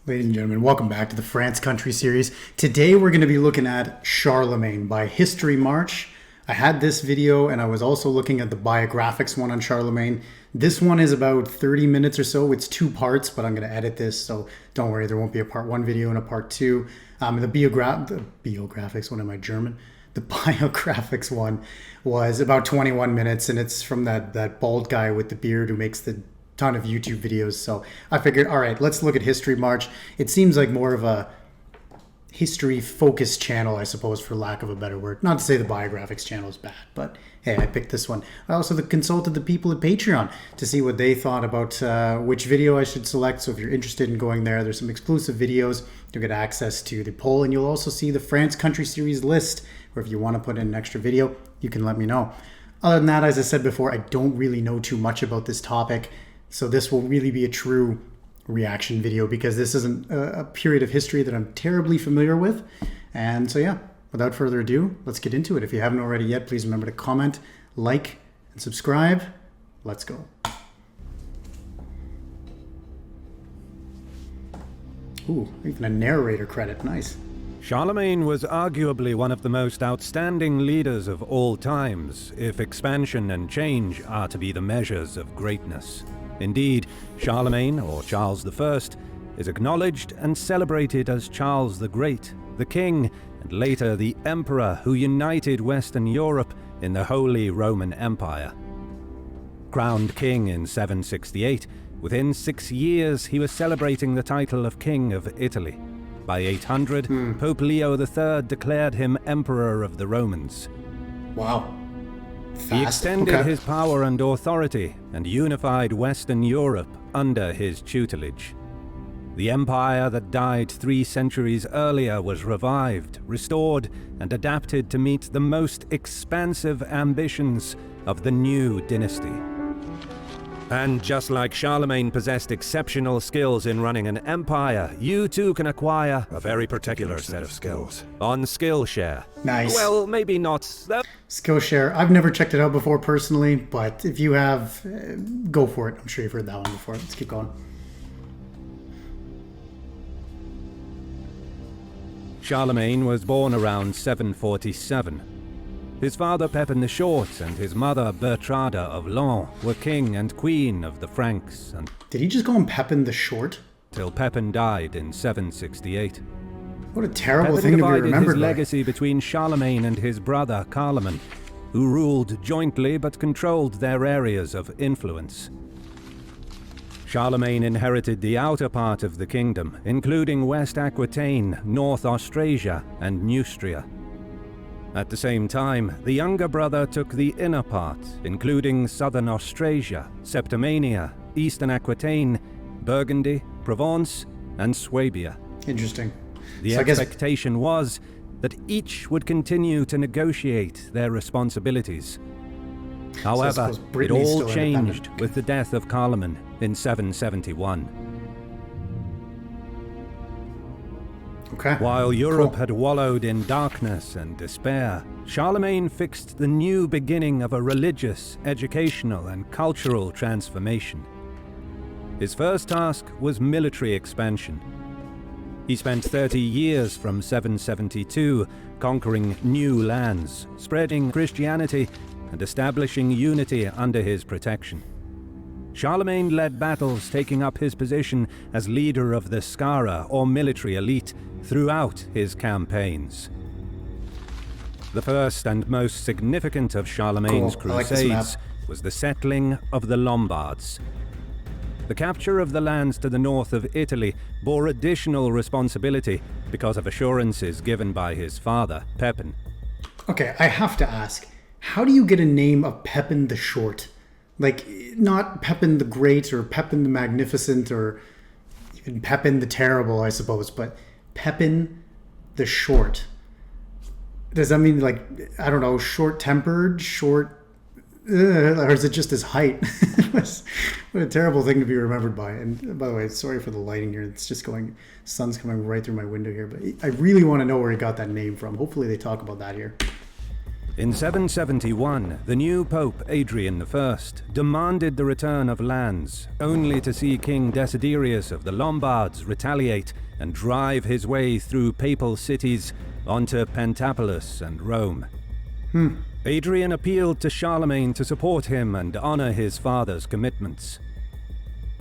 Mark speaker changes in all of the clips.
Speaker 1: Ladies and gentlemen, welcome back to the France Country series. Today we're going to be looking at Charlemagne by HistoryMarche. I had this video and I was also looking at the biographics one on Charlemagne. This one is about 30 minutes or so. It's 2 parts, but I'm going to edit this, so don't worry, there won't be a part 1 video and a part 2. The biographics, what am I, German? The biographics one was about 21 minutes, and it's from that bald guy with the beard who makes the ton of YouTube videos. So I figured, all right, let's look at HistoryMarche. It seems like more of a history focused channel, I suppose, for lack of a better word. Not to say the biographics channel is bad, but hey, I picked this one. I also consulted the people at Patreon to see what they thought about which video I should select. So if you're interested in going there, there's some exclusive videos. You'll get access to the poll, and you'll also see the France Country series list, where if you want to put in an extra video, you can let me know. Other than that, as I said before, I don't really know too much about this topic. So this will really be a true reaction video because this isn't a period of history that I'm terribly familiar with. And so yeah, without further ado, let's get into it. If you haven't already yet, please remember to comment, like, and subscribe. Let's go. Ooh, even a narrator credit. Nice.
Speaker 2: Charlemagne was arguably one of the most outstanding leaders of all times, if expansion and change are to be the measures of greatness. Indeed, Charlemagne, or Charles I, is acknowledged and celebrated as Charles the Great, the king, and later the emperor who united Western Europe in the Holy Roman Empire. Crowned king in 768, within 6 years he was celebrating the title of King of Italy. By 800, Pope Leo III declared him Emperor of the Romans.
Speaker 1: Wow. Fast.
Speaker 2: He extended his power and authority and unified Western Europe under his tutelage. The empire that died 3 centuries earlier was revived, restored, and adapted to meet the most expansive ambitions of the new dynasty. And just like Charlemagne possessed exceptional skills in running an empire, you too can acquire a very particular set of skills on Skillshare.
Speaker 1: Nice.
Speaker 2: Well, maybe not.
Speaker 1: Skillshare. I've never checked it out before personally, but if you have, go for it. I'm sure you've heard that one before. Let's keep going.
Speaker 2: Charlemagne was born around 747. His father Pepin the Short and his mother Bertrada of Laon were king and queen of the Franks, and
Speaker 1: Did he just call him Pepin the Short?
Speaker 2: till Pepin died in 768.
Speaker 1: What a terrible
Speaker 2: Pepin
Speaker 1: thing to be
Speaker 2: divided
Speaker 1: remembered
Speaker 2: his
Speaker 1: by.
Speaker 2: legacy between Charlemagne and his brother Carloman, who ruled jointly but controlled their areas of influence. Charlemagne inherited the outer part of the kingdom, including West Aquitaine, North Austrasia, and Neustria. At the same time, the younger brother took the inner part, including southern Austrasia, Septimania, eastern Aquitaine, Burgundy, Provence, and Swabia.
Speaker 1: Interesting.
Speaker 2: The
Speaker 1: So
Speaker 2: expectation was that each would continue to negotiate their responsibilities. However,
Speaker 1: suppose
Speaker 2: it
Speaker 1: Brittany's
Speaker 2: all
Speaker 1: still
Speaker 2: changed
Speaker 1: independent.
Speaker 2: with the death of Carloman in 771.
Speaker 1: Okay.
Speaker 2: While Europe
Speaker 1: Cool.
Speaker 2: had wallowed in darkness and despair, Charlemagne fixed the new beginning of a religious, educational, and cultural transformation. His first task was military expansion. He spent 30 years from 772 conquering new lands, spreading Christianity, and establishing unity under his protection. Charlemagne led battles, taking up his position as leader of the Skara, or military elite, throughout his campaigns. The first and most significant of Charlemagne's
Speaker 1: Cool. I like this map.
Speaker 2: crusades was the settling of the Lombards. The capture of the lands to the north of Italy bore additional responsibility because of assurances given by his father, Pepin.
Speaker 1: Okay, I have to ask, how do you get a name of Pepin the Short? Like, not Pepin the Great or Pepin the Magnificent or even Pepin the Terrible, I suppose, but Pepin the Short. Does that mean, like, I don't know, short-tempered, or is it just his height? What a terrible thing to be remembered by. And by the way, sorry for the lighting here. It's just sun's coming right through my window here. But I really want to know where he got that name from. Hopefully they talk about that here.
Speaker 2: In 771, the new Pope Adrian I demanded the return of lands, only to see King Desiderius of the Lombards retaliate and drive his way through papal cities onto Pentapolis and Rome. Adrian appealed to Charlemagne to support him and honor his father's commitments.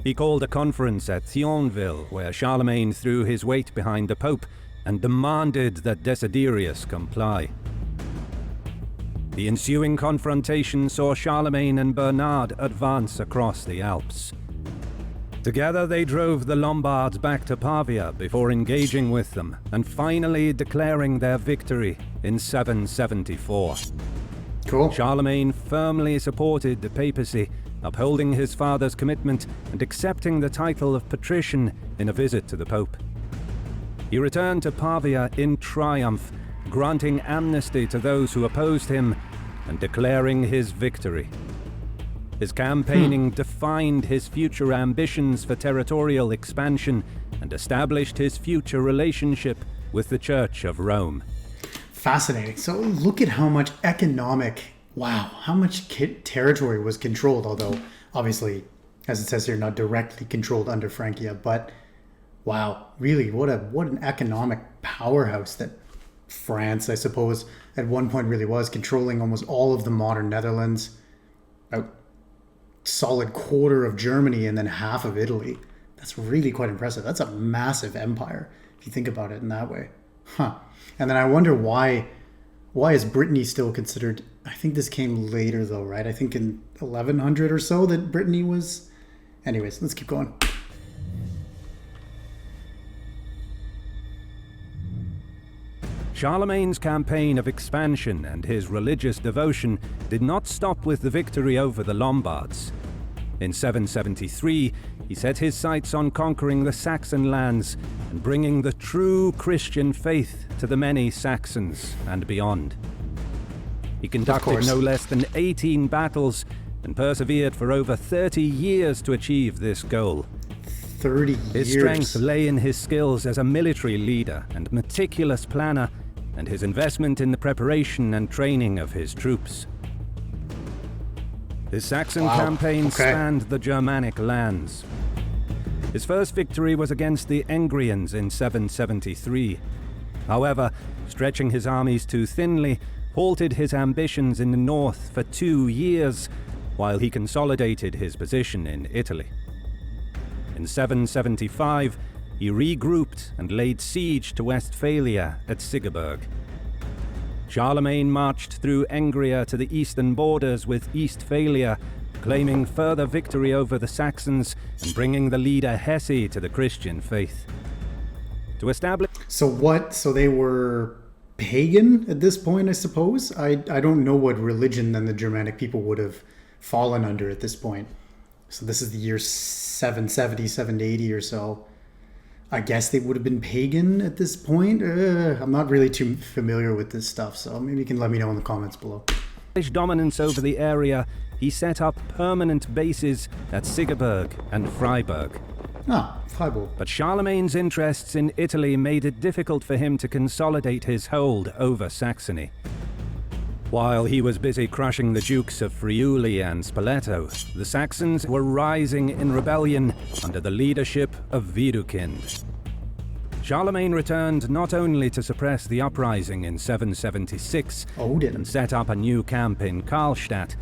Speaker 2: He called a conference at Thionville, where Charlemagne threw his weight behind the Pope and demanded that Desiderius comply. The ensuing confrontation saw Charlemagne and Bernard advance across the Alps. Together they drove the Lombards back to Pavia before engaging with them and finally declaring their victory in 774.
Speaker 1: Cool.
Speaker 2: Charlemagne firmly supported the papacy, upholding his father's commitment and accepting the title of patrician in a visit to the Pope. He returned to Pavia in triumph, granting amnesty to those who opposed him and declaring his victory. His campaigning defined his future ambitions for territorial expansion and established his future relationship with the Church of Rome.
Speaker 1: Fascinating. So look at how much how much territory was controlled, although obviously, as it says here, not directly controlled under Francia, but wow, really, what an economic powerhouse that France, I suppose, at one point really was, controlling almost all of the modern Netherlands, a solid quarter of Germany, and then half of Italy. That's really quite impressive. That's a massive empire, if you think about it in that way. And then I wonder why is Brittany still considered, I think this came later though, right? I think in 1100 or so that Brittany was... Anyways, let's keep going.
Speaker 2: Charlemagne's campaign of expansion and his religious devotion did not stop with the victory over the Lombards. In 773, he set his sights on conquering the Saxon lands and bringing the true Christian faith to the many Saxons and beyond. He conducted no less than 18 battles and persevered for over 30 years to achieve this goal.
Speaker 1: 30 years.
Speaker 2: His strength lay in his skills as a military leader and meticulous planner, and his investment in the preparation and training of his troops. His Saxon campaign spanned the Germanic lands. His first victory was against the Engrians in 773. However, stretching his armies too thinly halted his ambitions in the north for 2 years, while he consolidated his position in Italy. In 775, he regrouped and laid siege to Westphalia at Sigeberg. Charlemagne marched through Engria to the eastern borders with Eastphalia, claiming further victory over the Saxons and bringing the leader Hesse to the Christian faith. To establish...
Speaker 1: So they were pagan at this point, I suppose? I don't know what religion then the Germanic people would have fallen under at this point. So this is the year 770, 780 or so. I guess they would have been pagan at this point. I'm not really too familiar with this stuff, so maybe you can let me know in the comments below.
Speaker 2: Dominance over the area, he set up permanent bases at Sigeberg and Freiburg.
Speaker 1: Freiburg.
Speaker 2: But Charlemagne's interests in Italy made it difficult for him to consolidate his hold over Saxony. While he was busy crushing the Dukes of Friuli and Spoleto, the Saxons were rising in rebellion under the leadership of Widukind. Charlemagne returned not only to suppress the uprising in 776 and set up a new camp in Karlstadt,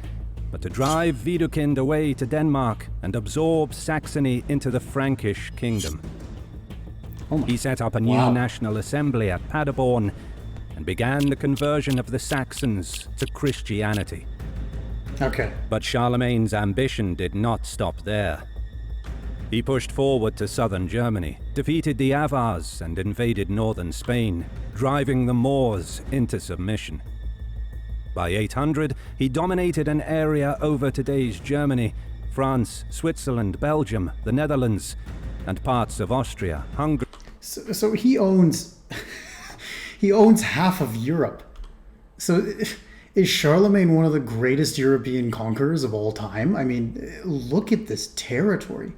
Speaker 2: but to drive Widukind away to Denmark and absorb Saxony into the Frankish kingdom. He set up a new national assembly at Paderborn and began the conversion of the Saxons to Christianity. But Charlemagne's ambition did not stop there. He pushed forward to southern Germany, defeated the Avars and invaded northern Spain, driving the Moors into submission. By 800, he dominated an area over today's Germany, France, Switzerland, Belgium, the Netherlands, and parts of Austria, Hungary.
Speaker 1: So he owns... He owns half of Europe. So is Charlemagne one of the greatest European conquerors of all time? I mean, look at this territory.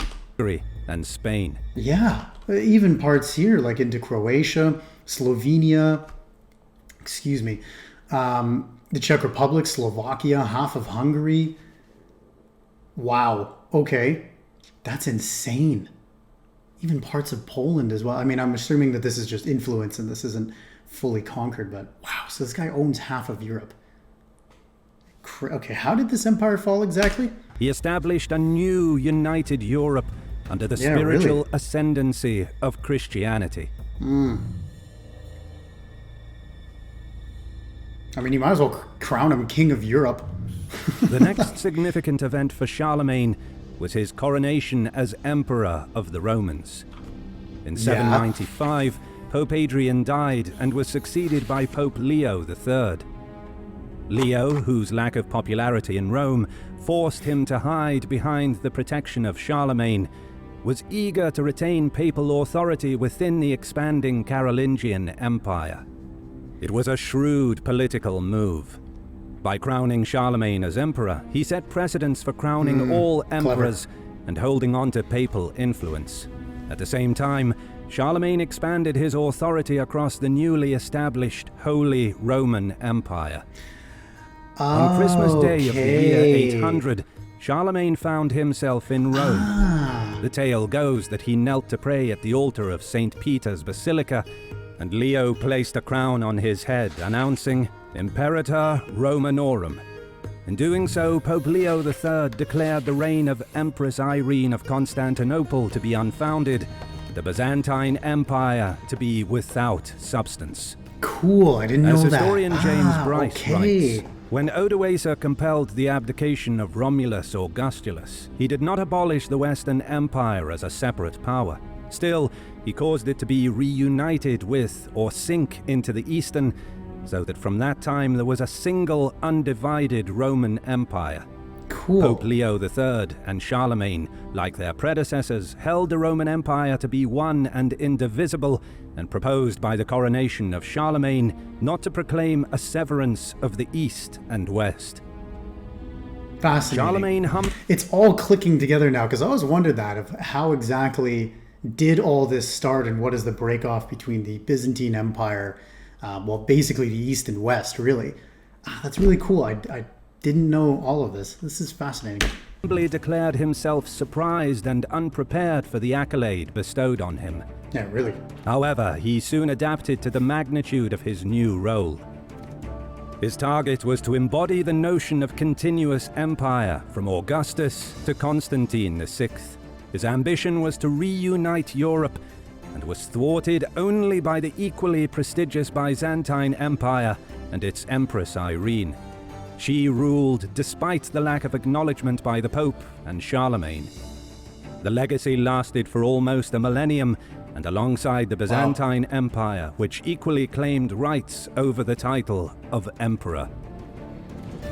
Speaker 2: And Spain.
Speaker 1: Yeah, even parts here, like into Croatia, Slovenia, The Czech Republic, Slovakia, half of Hungary. Wow. Okay. That's insane. Even parts of Poland as well. I mean, I'm assuming that this is just influence and this isn't fully conquered, but wow. So this guy owns half of Europe. Okay, how did this empire fall exactly?
Speaker 2: He established a new united Europe under the spiritual ascendancy of Christianity.
Speaker 1: I mean, you might as well crown him king of Europe.
Speaker 2: The next significant event for Charlemagne was his coronation as Emperor of the Romans. In 795, Pope Adrian died and was succeeded by Pope Leo III. Leo, whose lack of popularity in Rome forced him to hide behind the protection of Charlemagne, was eager to retain papal authority within the expanding Carolingian Empire. It was a shrewd political move. By crowning Charlemagne as emperor, he set precedents for crowning all emperors and holding on to papal influence. At the same time, Charlemagne expanded his authority across the newly established Holy Roman Empire. On Christmas Day of the year 800, Charlemagne found himself in Rome. The tale goes that he knelt to pray at the altar of St. Peter's Basilica, and Leo placed a crown on his head, announcing Imperator Romanorum. In doing so, Pope Leo III declared the reign of Empress Irene of Constantinople to be unfounded, the Byzantine Empire to be without substance.
Speaker 1: Cool, I didn't know that.
Speaker 2: As historian James Bryce writes, when Odoacer compelled the abdication of Romulus Augustulus, he did not abolish the Western Empire as a separate power. Still, he caused it to be reunited with or sink into the Eastern, so that from that time there was a single undivided Roman Empire.
Speaker 1: Cool.
Speaker 2: Pope Leo III and Charlemagne, like their predecessors, held the Roman Empire to be one and indivisible, and proposed by the coronation of Charlemagne not to proclaim a severance of the East and West.
Speaker 1: Fascinating. It's all clicking together now, because I always wondered that, of how exactly did all this start and what is the break-off between the Byzantine Empire, well, basically the East and West, really. That's really cool. I didn't know all of this. This is fascinating.
Speaker 2: He declared himself surprised and unprepared for the accolade bestowed on him.
Speaker 1: Yeah, really.
Speaker 2: However, he soon adapted to the magnitude of his new role. His target was to embody the notion of continuous empire from Augustus to Constantine VI. His ambition was to reunite Europe, and was thwarted only by the equally prestigious Byzantine Empire and its Empress Irene. She ruled despite the lack of acknowledgement by the Pope and Charlemagne. The legacy lasted for almost a millennium, and alongside the Byzantine Empire, which equally claimed rights over the title of Emperor.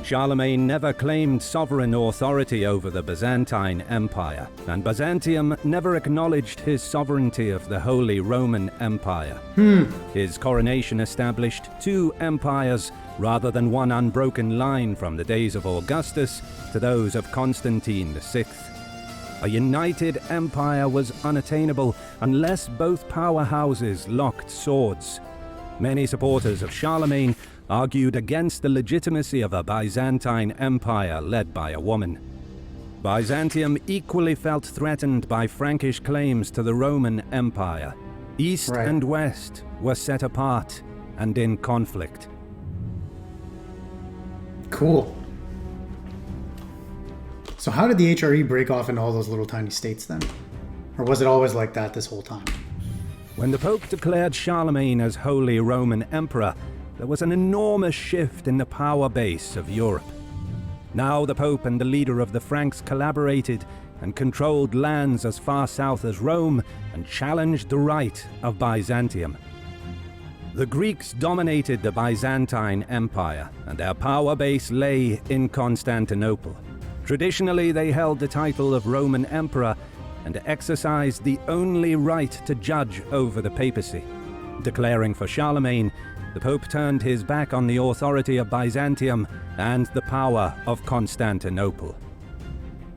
Speaker 2: Charlemagne never claimed sovereign authority over the Byzantine Empire, and Byzantium never acknowledged his sovereignty of the Holy Roman Empire. His coronation established two empires, rather than one unbroken line from the days of Augustus to those of Constantine VI. A united empire was unattainable unless both powerhouses locked swords. Many supporters of Charlemagne argued against the legitimacy of a Byzantine empire led by a woman. Byzantium equally felt threatened by Frankish claims to the Roman Empire. East and West were set apart and in conflict.
Speaker 1: Cool. So how did the HRE break off into all those little tiny states then? Or was it always like that this whole time?
Speaker 2: When the Pope declared Charlemagne as Holy Roman Emperor, there was an enormous shift in the power base of Europe. Now the Pope and the leader of the Franks collaborated and controlled lands as far south as Rome and challenged the right of Byzantium. The Greeks dominated the Byzantine Empire, and their power base lay in Constantinople. Traditionally, they held the title of Roman Emperor and exercised the only right to judge over the papacy. Declaring for Charlemagne, the Pope turned his back on the authority of Byzantium and the power of Constantinople.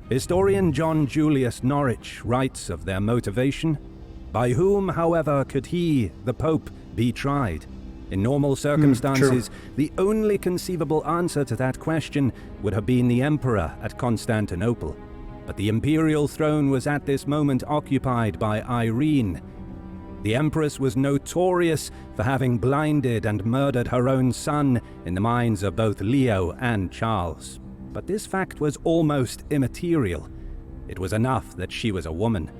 Speaker 2: Historian John Julius Norwich writes of their motivation. By whom, however, could he, the Pope, be tried? In normal circumstances, the only conceivable answer to that question would have been the emperor at Constantinople. But the imperial throne was at this moment occupied by Irene. The empress was notorious for having blinded and murdered her own son in the minds of both Leo and Charles. But this fact was almost immaterial. It was enough that she was a woman.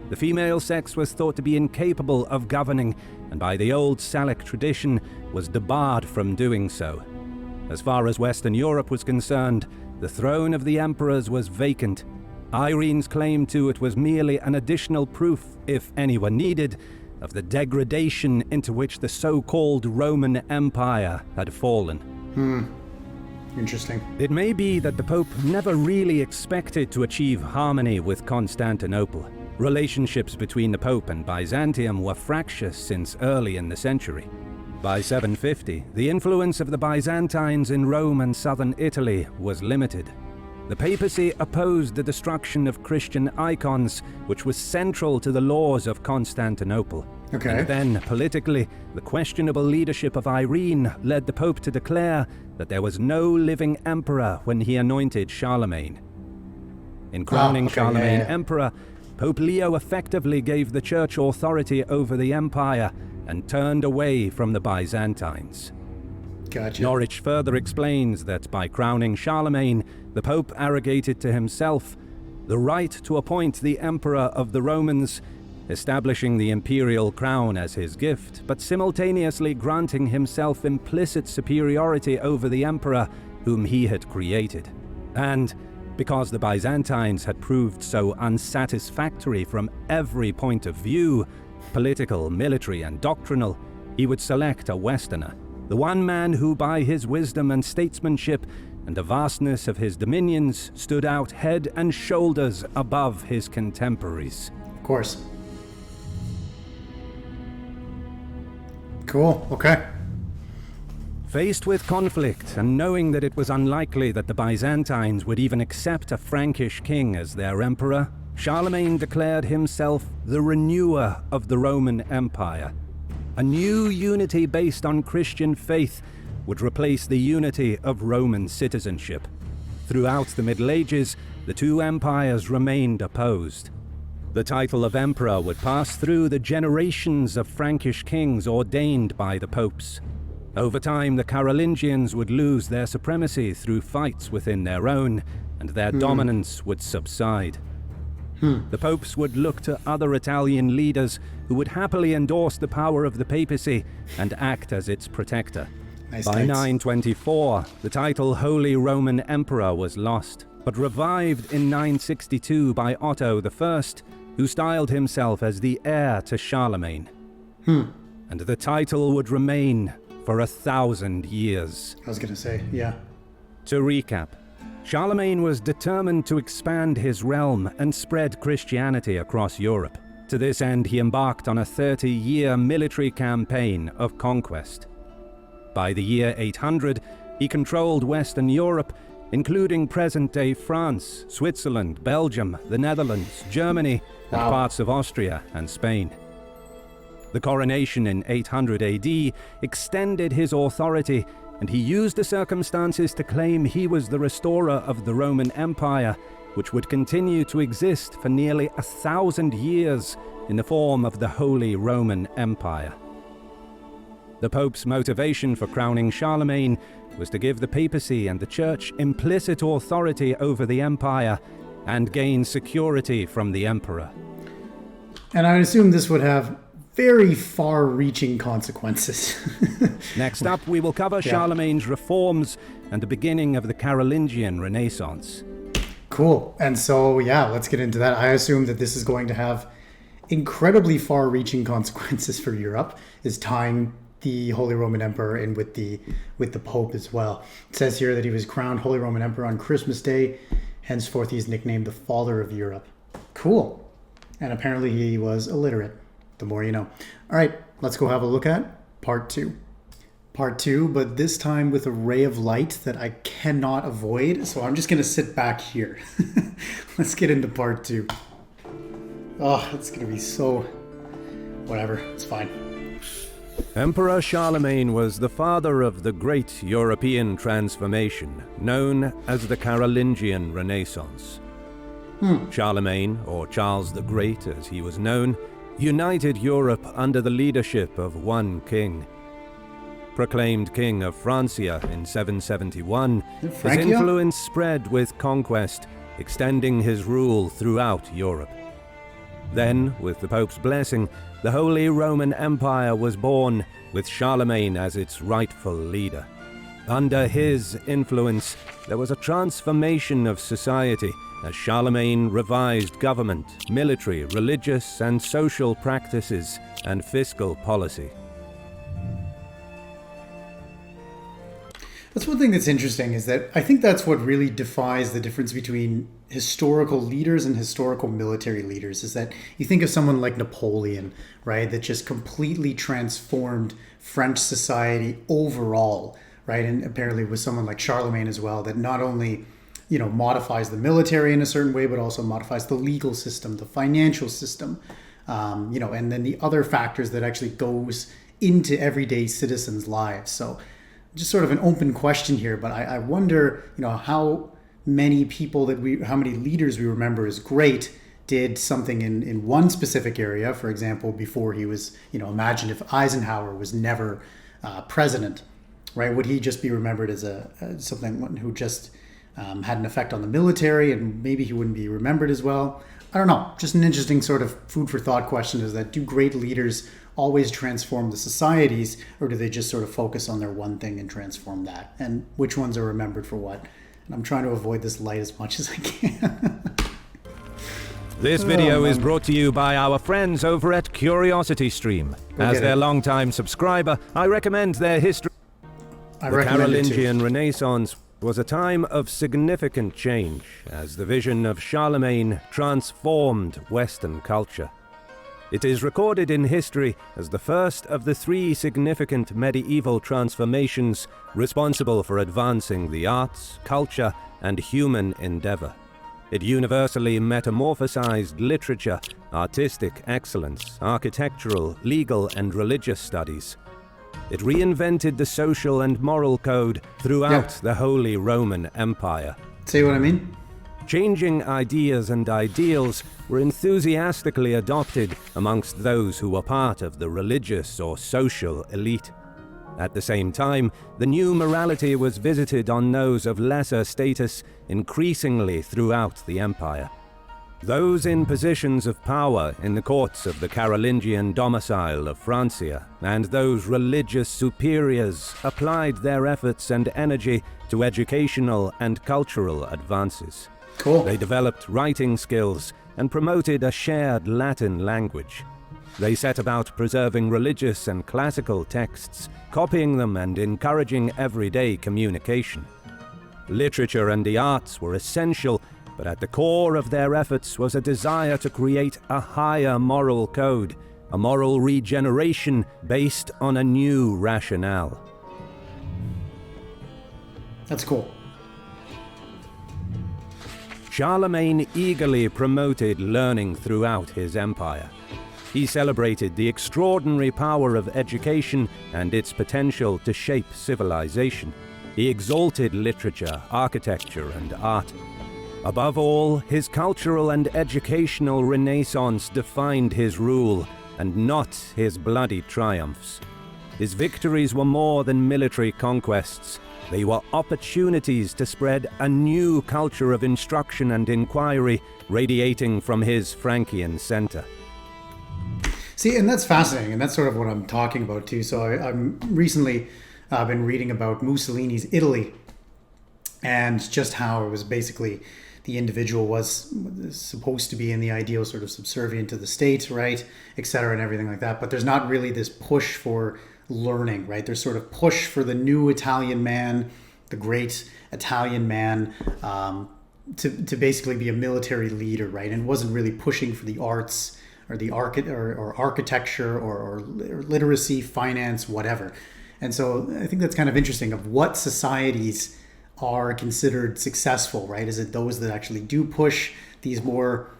Speaker 2: The female sex was thought to be incapable of governing, and by the old Salic tradition was debarred from doing so. As far as Western Europe was concerned, the throne of the emperors was vacant. Irene's claim to it was merely an additional proof, if any were needed, of the degradation into which the so-called Roman Empire had fallen.
Speaker 1: Interesting.
Speaker 2: It may be that the Pope never really expected to achieve harmony with Constantinople. Relationships between the Pope and Byzantium were fractious since early in the century. By 750, the influence of the Byzantines in Rome and southern Italy was limited. The papacy opposed the destruction of Christian icons, which was central to the laws of Constantinople.
Speaker 1: Okay.
Speaker 2: And then, politically, the questionable leadership of Irene led the Pope to declare that there was no living emperor when he anointed Charlemagne. In crowning Charlemagne emperor, Pope Leo effectively gave the church authority over the empire and turned away from the Byzantines.
Speaker 1: Gotcha.
Speaker 2: Norwich further explains that by crowning Charlemagne, the Pope arrogated to himself the right to appoint the Emperor of the Romans, establishing the imperial crown as his gift, but simultaneously granting himself implicit superiority over the emperor whom he had created. And because the Byzantines had proved so unsatisfactory from every point of view, political, military, and doctrinal, he would select a Westerner, the one man who by his wisdom and statesmanship and the vastness of his dominions stood out head and shoulders above his contemporaries.
Speaker 1: Of course. Cool, okay.
Speaker 2: Faced with conflict and knowing that it was unlikely that the Byzantines would even accept a Frankish king as their emperor, Charlemagne declared himself the renewer of the Roman Empire. A new unity based on Christian faith would replace the unity of Roman citizenship. Throughout the Middle Ages, the two empires remained opposed. The title of emperor would pass through the generations of Frankish kings ordained by the popes. Over time, the Carolingians would lose their supremacy through fights within their own, and their dominance would subside. The popes would look to other Italian leaders who would happily endorse the power of the papacy and act as its protector. By 924, the title Holy Roman Emperor was lost, but revived in 962 by Otto I, who styled himself as the heir to Charlemagne. And the title would remain for 1,000 years.
Speaker 1: I was going to say, yeah.
Speaker 2: To recap, Charlemagne was determined to expand his realm and spread Christianity across Europe. To this end, he embarked on a 30-year military campaign of conquest. By the year 800, he controlled Western Europe, including present-day France, Switzerland, Belgium, the Netherlands, Germany, and parts of Austria and Spain. The coronation in 800 AD extended his authority, and he used the circumstances to claim he was the restorer of the Roman Empire, which would continue to exist for nearly 1,000 years in the form of the Holy Roman Empire. The Pope's motivation for crowning Charlemagne was to give the papacy and the church implicit authority over the empire and gain security from the emperor.
Speaker 1: And I would assume this would have very far-reaching consequences.
Speaker 2: Next up, we will cover Charlemagne's reforms and the beginning of the Carolingian Renaissance.
Speaker 1: Cool. And so, yeah, let's get into that. I assume that this is going to have incredibly far-reaching consequences for Europe, is tying the Holy Roman Emperor in with the Pope as well. It says here that he was crowned Holy Roman Emperor on Christmas Day. Henceforth, he's nicknamed the Father of Europe. Cool. And apparently he was illiterate. The more you know. All right, let's go have a look at part 2. Part 2, but this time with a ray of light that I cannot avoid. So I'm just going to sit back here. Let's get into part 2. Oh, it's going to be so... whatever. It's fine.
Speaker 2: Emperor Charlemagne was the father of the great European transformation, known as the Carolingian Renaissance. Charlemagne, or Charles the Great as he was known, united Europe under the leadership of one king. Proclaimed King of Francia in 771, his influence spread with conquest, extending his rule throughout Europe. Then, with the Pope's blessing, the Holy Roman Empire was born, with Charlemagne as its rightful leader. Under his influence, there was a transformation of society as Charlemagne revised government, military, religious, and social practices, and fiscal policy.
Speaker 1: That's one thing that's interesting, is that I think that's what really defies the difference between historical leaders and historical military leaders, is that you think of someone like Napoleon, right, that just completely transformed French society overall, right? And apparently with someone like Charlemagne as well, that not only, modifies the military in a certain way, but also modifies the legal system, the financial system, and then the other factors that actually goes into everyday citizens' lives. So just sort of an open question here, but I wonder, how many leaders we remember as great did something in one specific area. For example, before he was, imagine if Eisenhower was never president, right? Would he just be remembered as someone who just had an effect on the military, and maybe he wouldn't be remembered as well? I don't know. Just an interesting sort of food for thought question, is that do great leaders always transform the societies, or do they just sort of focus on their one thing and transform that? And which ones are remembered for what? And I'm trying to avoid this light as much as I can.
Speaker 2: This video is brought to you by our friends over at CuriosityStream. As their longtime subscriber, I recommend their history. The Carolingian Renaissance was a time of significant change, as the vision of Charlemagne transformed Western culture. It is recorded in history as the first of the three significant medieval transformations responsible for advancing the arts, culture, and human endeavor. It universally metamorphosized literature, artistic excellence, architectural, legal, and religious studies. It reinvented the social and moral code throughout the Holy Roman Empire.
Speaker 1: See what I mean?
Speaker 2: Changing ideas and ideals were enthusiastically adopted amongst those who were part of the religious or social elite. At the same time, the new morality was visited on those of lesser status increasingly throughout the empire. Those in positions of power in the courts of the Carolingian domicile of Francia and those religious superiors applied their efforts and energy to educational and cultural advances.
Speaker 1: Cool.
Speaker 2: They developed writing skills and promoted a shared Latin language. They set about preserving religious and classical texts, copying them and encouraging everyday communication. Literature and the arts were essential, but at the core of their efforts was a desire to create a higher moral code, a moral regeneration based on a new rationale.
Speaker 1: That's cool.
Speaker 2: Charlemagne eagerly promoted learning throughout his empire. He celebrated the extraordinary power of education and its potential to shape civilization. He exalted literature, architecture, and art. Above all, his cultural and educational renaissance defined his rule, and not his bloody triumphs. His victories were more than military conquests. They were opportunities to spread a new culture of instruction and inquiry radiating from his Frankian center.
Speaker 1: See, and that's fascinating, and that's sort of what I'm talking about too. So I'm recently been reading about Mussolini's Italy, and just how it was basically the individual was supposed to be in the ideal sort of subservient to the state, right, et cetera, and everything like that. But there's not really this push for learning, right? There's sort of push for the new Italian man, the great Italian man, to basically be a military leader, right? And wasn't really pushing for the arts or the architecture or literacy, finance, whatever. And so I think that's kind of interesting of what societies are considered successful, right? Is it those that actually do push these more,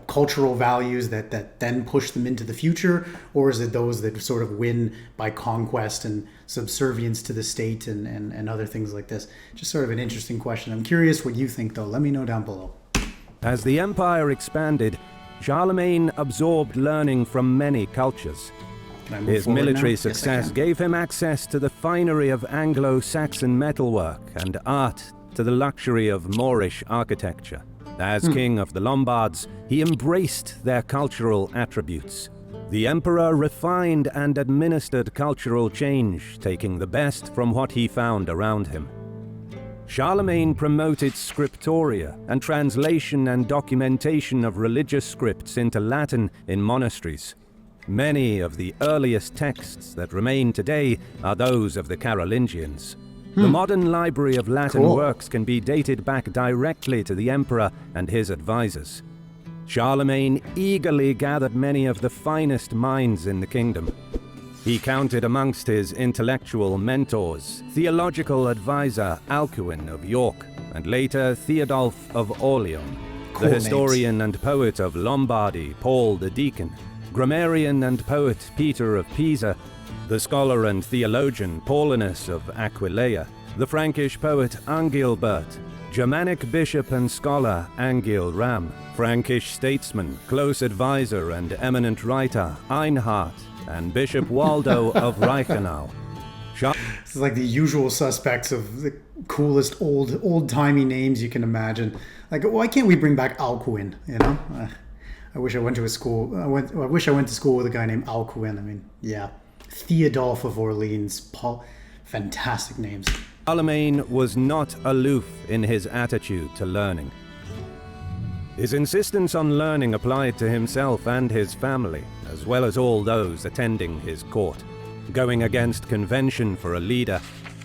Speaker 1: cultural values that then push them into the future, or is it those that sort of win by conquest and subservience to the state and other things like this? Just sort of an interesting question. I'm curious what you think, though. Let me know down below.
Speaker 2: As the empire expanded, Charlemagne absorbed learning from many cultures. His military success gave him access to the finery of Anglo-Saxon metalwork and art, to the luxury of Moorish architecture. As king of the Lombards, he embraced their cultural attributes. The emperor refined and administered cultural change, taking the best from what he found around him. Charlemagne promoted scriptoria and translation and documentation of religious scripts into Latin in monasteries. Many of the earliest texts that remain today are those of the Carolingians. The modern library of Latin works can be dated back directly to the emperor and his advisors. Charlemagne eagerly gathered many of the finest minds in the kingdom. He counted amongst his intellectual mentors theological advisor Alcuin of York, and later Theodulf of Orleans, the historian and poet of Lombardy, Paul the Deacon, grammarian and poet Peter of Pisa, the scholar and theologian Paulinus of Aquileia, the Frankish poet Angilbert, Germanic bishop and scholar Angil Ram, Frankish statesman, close advisor and eminent writer Einhard, and Bishop Waldo of Reichenau.
Speaker 1: This is like the usual suspects of the coolest old-timey names you can imagine. Like, why can't we bring back Alcuin, I wish I went to a school. I wish I went to school with a guy named Alcuin. I mean, yeah. Theodulf of Orleans, Paul. Fantastic names.
Speaker 2: Charlemagne was not aloof in his attitude to learning. His insistence on learning applied to himself and his family, as well as all those attending his court. Going against convention for a leader,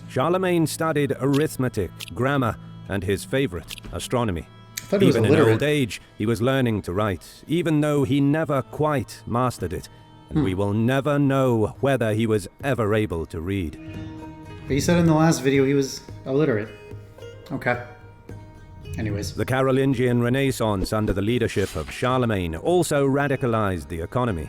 Speaker 2: Charlemagne studied arithmetic, grammar, and his favorite, astronomy. Even in old age, he was learning to write, even though he never quite mastered it, and we will never know whether he was ever able to read.
Speaker 1: But you said in the last video he was illiterate. Okay. Anyways.
Speaker 2: The Carolingian Renaissance under the leadership of Charlemagne also radicalized the economy.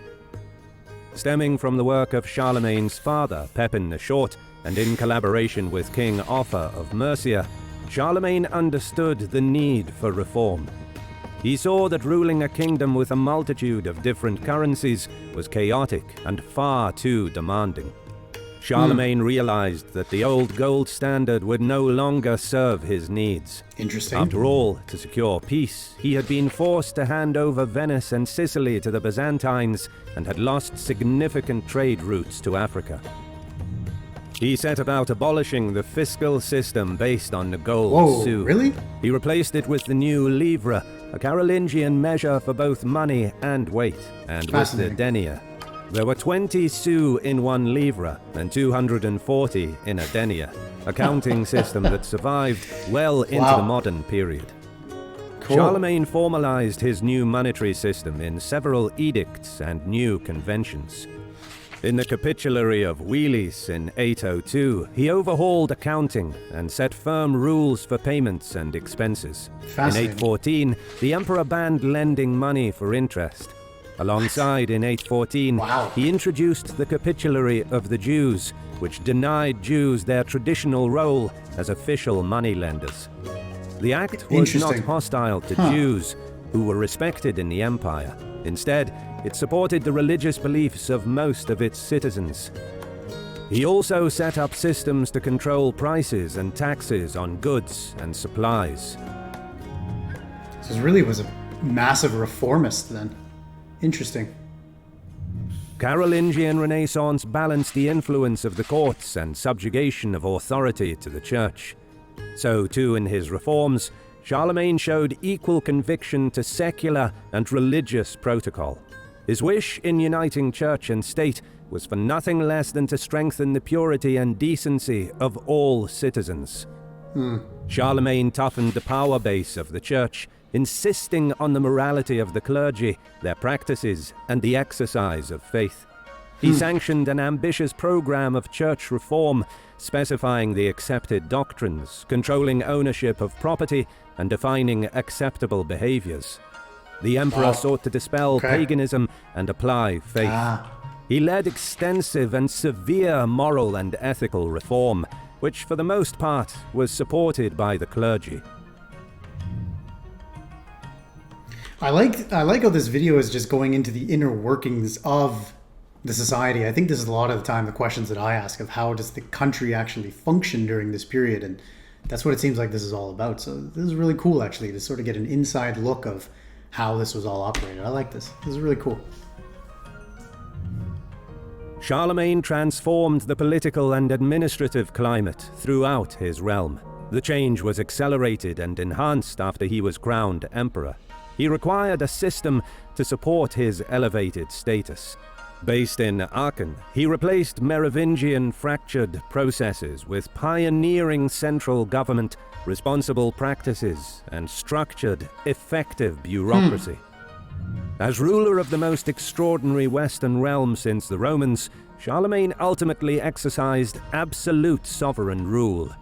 Speaker 2: Stemming from the work of Charlemagne's father, Pepin the Short, and in collaboration with King Offa of Mercia, Charlemagne understood the need for reform. He saw that ruling a kingdom with a multitude of different currencies was chaotic and far too demanding. Charlemagne realized that the old gold standard would no longer serve his needs.
Speaker 1: Interesting.
Speaker 2: After all, to secure peace, he had been forced to hand over Venice and Sicily to the Byzantines and had lost significant trade routes to Africa. He set about abolishing the fiscal system based on the gold sou.
Speaker 1: Really?
Speaker 2: He replaced it with the new livre, a Carolingian measure for both money and weight, and with the denier. There were 20 sous in one livre and 240 in a denier, a counting system that survived well into the modern period. Charlemagne formalized his new monetary system in several edicts and new conventions. In the Capitulary of Wheelis in 802, he overhauled accounting and set firm rules for payments and expenses. In 814, the emperor banned lending money for interest. Alongside, in 814, he introduced the Capitulary of the Jews, which denied Jews their traditional role as official moneylenders. The act was not hostile to Jews, who were respected in the empire. Instead, it supported the religious beliefs of most of its citizens. He also set up systems to control prices and taxes on goods and supplies.
Speaker 1: So he really was a massive reformist then. Interesting.
Speaker 2: Carolingian Renaissance balanced the influence of the courts and subjugation of authority to the church. So too in his reforms, Charlemagne showed equal conviction to secular and religious protocol. His wish in uniting church and state was for nothing less than to strengthen the purity and decency of all citizens. Charlemagne toughened the power base of the church, insisting on the morality of the clergy, their practices, and the exercise of faith. He sanctioned an ambitious program of church reform, specifying the accepted doctrines, controlling ownership of property, and defining acceptable behaviors. The emperor sought to dispel paganism and apply faith. He led extensive and severe moral and ethical reform, which for the most part was supported by the clergy.
Speaker 1: I like how this video is just going into the inner workings of the society. I think this is a lot of the time the questions that I ask of how does the country actually function during this period, and that's what it seems like this is all about. So this is really cool actually to sort of get an inside look of how this was all operated. I like this. This is really cool.
Speaker 2: Charlemagne transformed the political and administrative climate throughout his realm. The change was accelerated and enhanced after he was crowned emperor. He required a system to support his elevated status. Based in Aachen, he replaced Merovingian fractured processes with pioneering central government, responsible practices, and structured, effective bureaucracy. As ruler of the most extraordinary Western realm since the Romans, Charlemagne ultimately exercised absolute sovereign rule.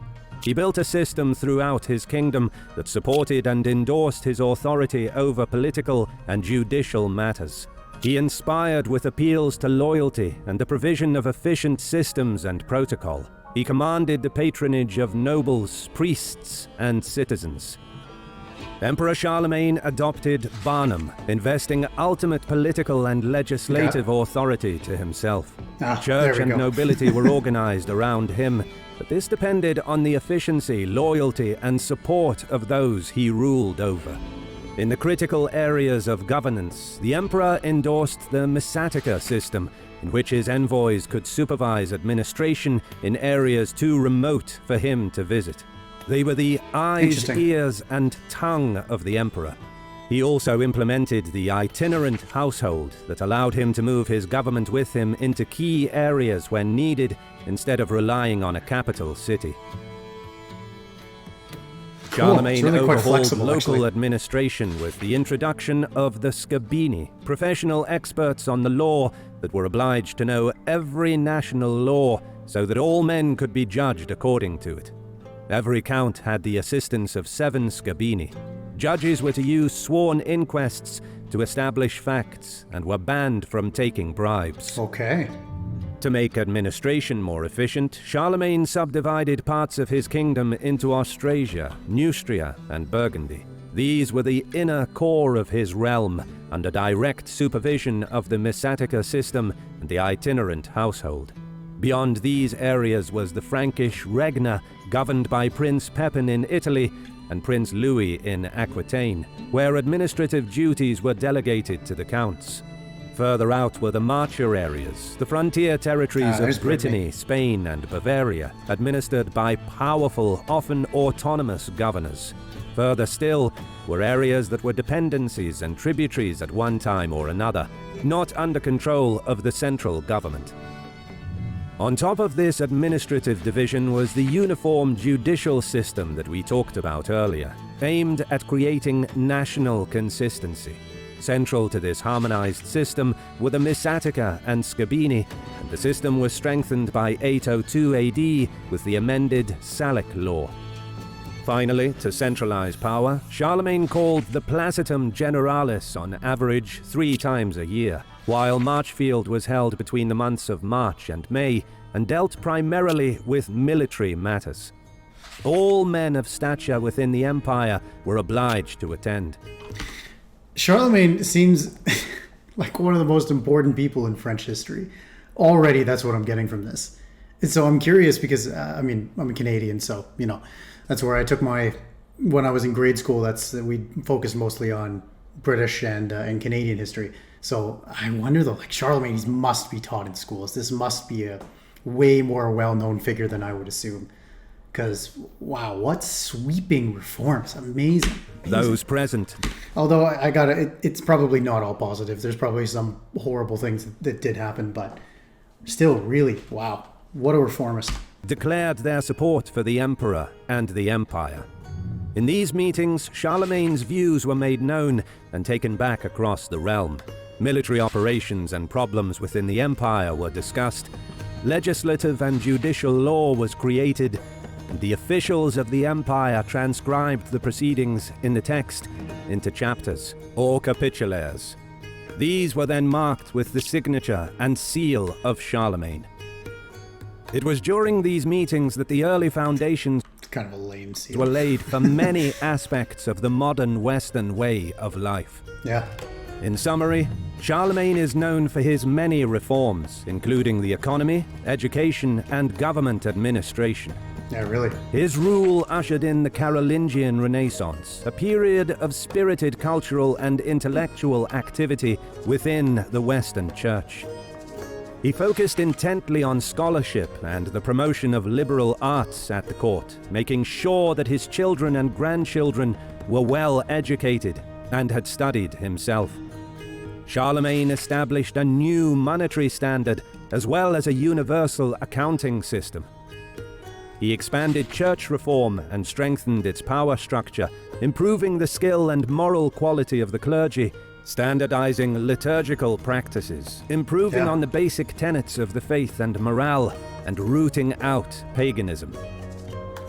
Speaker 2: He built a system throughout his kingdom that supported and endorsed his authority over political and judicial matters. He inspired with appeals to loyalty and the provision of efficient systems and protocol. He commanded the patronage of nobles, priests, and citizens. Emperor Charlemagne adopted Barnum, investing ultimate political and legislative authority to himself. Church and nobility were organized around him, but this depended on the efficiency, loyalty, and support of those he ruled over. In the critical areas of governance, the emperor endorsed the Missatica system, in which his envoys could supervise administration in areas too remote for him to visit. They were the eyes, ears, and tongue of the emperor. He also implemented the itinerant household that allowed him to move his government with him into key areas when needed, instead of relying on a capital city. Charlemagne overhauled local administration with the introduction of the Scabini, professional experts on the law that were obliged to know every national law so that all men could be judged according to it. Every count had the assistance of 7 Scabini. Judges were to use sworn inquests to establish facts and were banned from taking bribes. To make administration more efficient, Charlemagne subdivided parts of his kingdom into Austrasia, Neustria, and Burgundy. These were the inner core of his realm, under direct supervision of the Missatica system and the itinerant household. Beyond these areas was the Frankish Regna, governed by Prince Pepin in Italy and Prince Louis in Aquitaine, where administrative duties were delegated to the counts. Further out were the Marcher areas, the frontier territories of Brittany, Spain, and Bavaria, administered by powerful, often autonomous governors. Further still were areas that were dependencies and tributaries at one time or another, not under control of the central government. On top of this administrative division was the uniform judicial system that we talked about earlier, aimed at creating national consistency. Central to this harmonized system were the Missatica and Scabini, and the system was strengthened by 802 AD with the amended Salic law. Finally, to centralize power, Charlemagne called the Placitum Generalis on average 3 times a year, while Marchfield was held between the months of March and May and dealt primarily with military matters. All men of stature within the empire were obliged to attend.
Speaker 1: Charlemagne seems like one of the most important people in French history. Already, that's what I'm getting from this. And so I'm curious because, I'm a Canadian, so, that's where I took when I was in grade school, we focused mostly on British and Canadian history. So I wonder though, Charlemagne must be taught in schools. This must be a way more well-known figure than I would assume. Because, wow, what sweeping reforms. Amazing.
Speaker 2: Those present.
Speaker 1: Although it's probably not all positive. There's probably some horrible things that did happen, but still, really, wow. What a reformist.
Speaker 2: Declared their support for the emperor and the empire. In these meetings, Charlemagne's views were made known and taken back across the realm. Military operations and problems within the empire were discussed. Legislative and judicial law was created, and the officials of the empire transcribed the proceedings in the text into chapters, or capitulaires. These were then marked with the signature and seal of Charlemagne. It was during these meetings that the early foundations
Speaker 1: Kind of a lame seal.
Speaker 2: were laid for many aspects of the modern Western way of life.
Speaker 1: Yeah.
Speaker 2: In summary, Charlemagne is known for his many reforms, including the economy, education, and government administration.
Speaker 1: Yeah, really.
Speaker 2: His rule ushered in the Carolingian Renaissance, a period of spirited cultural and intellectual activity within the Western Church. He focused intently on scholarship and the promotion of liberal arts at the court, making sure that his children and grandchildren were well educated and had studied himself. Charlemagne established a new monetary standard as well as a universal accounting system. He expanded church reform and strengthened its power structure, improving the skill and moral quality of the clergy, standardizing liturgical practices, improving on the basic tenets of the faith and morale, and rooting out paganism.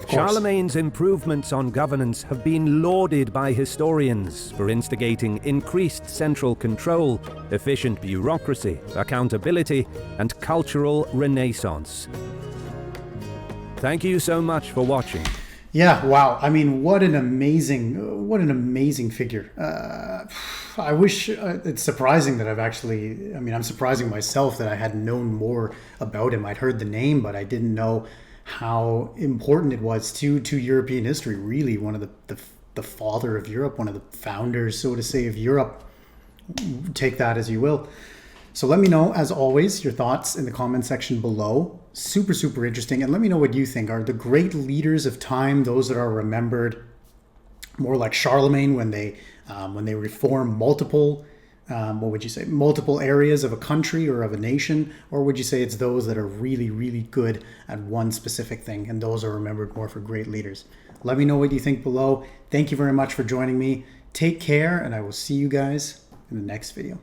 Speaker 2: Charlemagne's improvements on governance have been lauded by historians for instigating increased central control, efficient bureaucracy, accountability, and cultural renaissance. Thank you so much for watching.
Speaker 1: Yeah, wow. I mean, what an amazing figure. I wish, it's surprising that I'm surprising myself that I had known more about him. I'd heard the name, but I didn't know how important it was to European history. Really, one of the father of Europe, one of the founders, so to say, of Europe. Take that as you will. So let me know, as always, your thoughts in the comment section below. Super, super interesting. And let me know what you think. Are the great leaders of time those that are remembered more like Charlemagne when they reform multiple areas of a country or of a nation? Or would you say it's those that are really, really good at one specific thing and those are remembered more for great leaders? Let me know what you think below. Thank you very much for joining me. Take care, and I will see you guys in the next video.